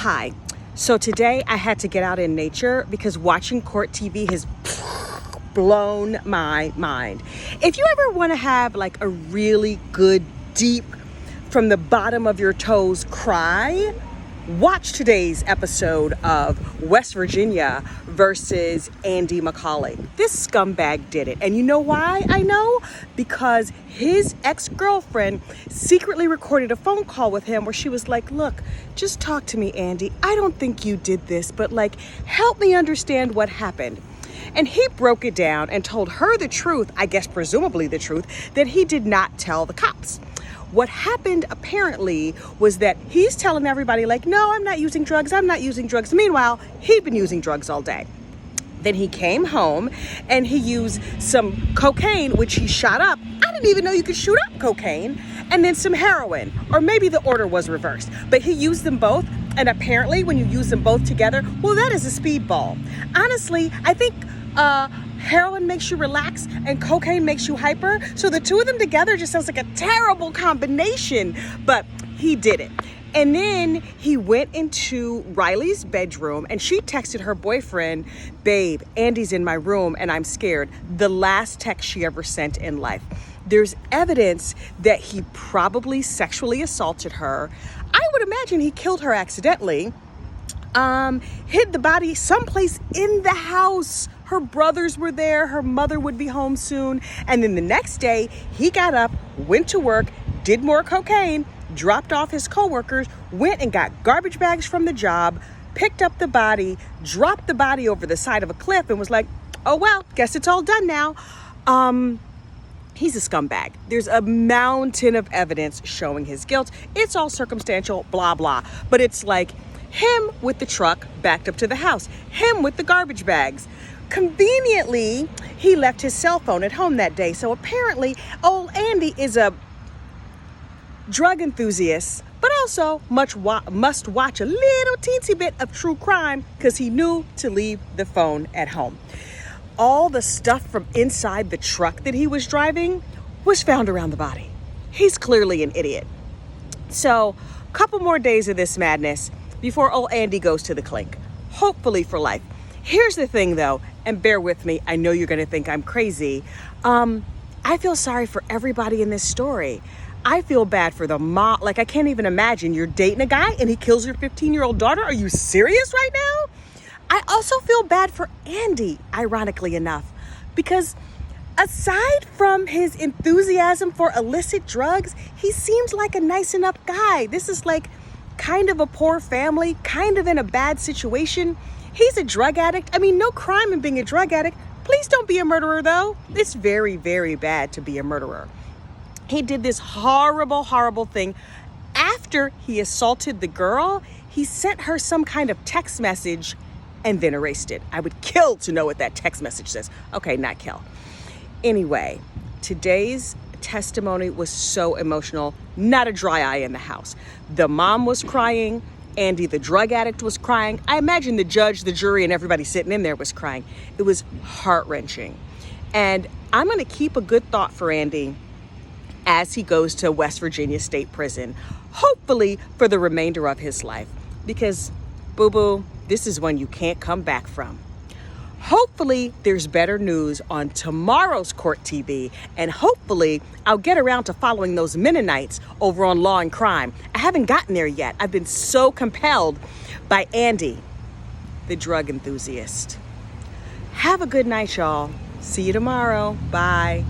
Hi. So today I had to get out in nature because watching court TV has blown my mind. If you ever want to have like a really good, deep, from the bottom of your toes cry, watch today's episode of West Virginia versus Andy McCauley. This scumbag did it. And you know why I know? Because his ex-girlfriend secretly recorded a phone call with him where she was like, look, just talk to me, Andy. I don't think you did this, but like, help me understand what happened. And he broke it down and told her the truth, I guess presumably the truth, that he did not tell the cops. What happened apparently was that he's telling everybody like, no, I'm not using drugs. Meanwhile, he'd been using drugs all day. Then he came home and he used some cocaine, which he shot up. I didn't even know you could shoot up cocaine. And then some heroin, or maybe the order was reversed. But he used them both. And apparently when you use them both together, well, that is a speedball. Honestly, I think heroin makes you relax and cocaine makes you hyper. So the two of them together just sounds like a terrible combination, but he did it. And then he went into Riley's bedroom and she texted her boyfriend, babe, Andy's in my room and I'm scared. The last text she ever sent in life. There's evidence that he probably sexually assaulted her. I would imagine he killed her accidentally. Hid the body someplace in the house. Her brothers were there. Her mother would be home soon. And then the next day, he got up, went to work, did more cocaine, dropped off his coworkers, went and got garbage bags from the job, picked up the body, dropped the body over the side of a cliff and was like, oh, well, guess it's all done now. He's a scumbag. There's a mountain of evidence showing his guilt. It's all circumstantial, blah, blah. But it's like him with the truck backed up to the house, him with the garbage bags. Conveniently, he left his cell phone at home that day. So apparently, old Andy is a drug enthusiast, but also must watch a little teensy bit of true crime because he knew to leave the phone at home. All the stuff from inside the truck that he was driving was found around the body. He's clearly an idiot. So, a couple more days of this madness before old Andy goes to the clink, hopefully for life. Here's the thing though, and bear with me, I know you're gonna think I'm crazy. I feel sorry for everybody in this story. I feel bad for the mom. Like, I can't even imagine you're dating a guy and he kills your 15-year-old daughter. Are you serious right now? I also feel bad for Andy, ironically enough, because aside from his enthusiasm for illicit drugs, he seems like a nice enough guy. This is like kind of a poor family, kind of in a bad situation. He's a drug addict. I mean, no crime in being a drug addict. Please don't be a murderer, though. It's very, very bad to be a murderer. He did this horrible, horrible thing. After he assaulted the girl, he sent her some kind of text message and then erased it. I would kill to know what that text message says. Okay, not kill. Anyway, today's testimony was so emotional. Not a dry eye in the house. The mom was crying. Andy, the drug addict, was crying. I imagine the judge, the jury, and everybody sitting in there was crying. It was heart-wrenching. And I'm going to keep a good thought for Andy as he goes to West Virginia State Prison, hopefully for the remainder of his life. Because, boo-boo, this is one you can't come back from. Hopefully there's better news on tomorrow's court TV, and hopefully I'll get around to following those Mennonites over on Law and Crime. I haven't gotten there yet. I've been so compelled by Andy, the drug enthusiast. Have a good night, y'all. See you tomorrow. Bye.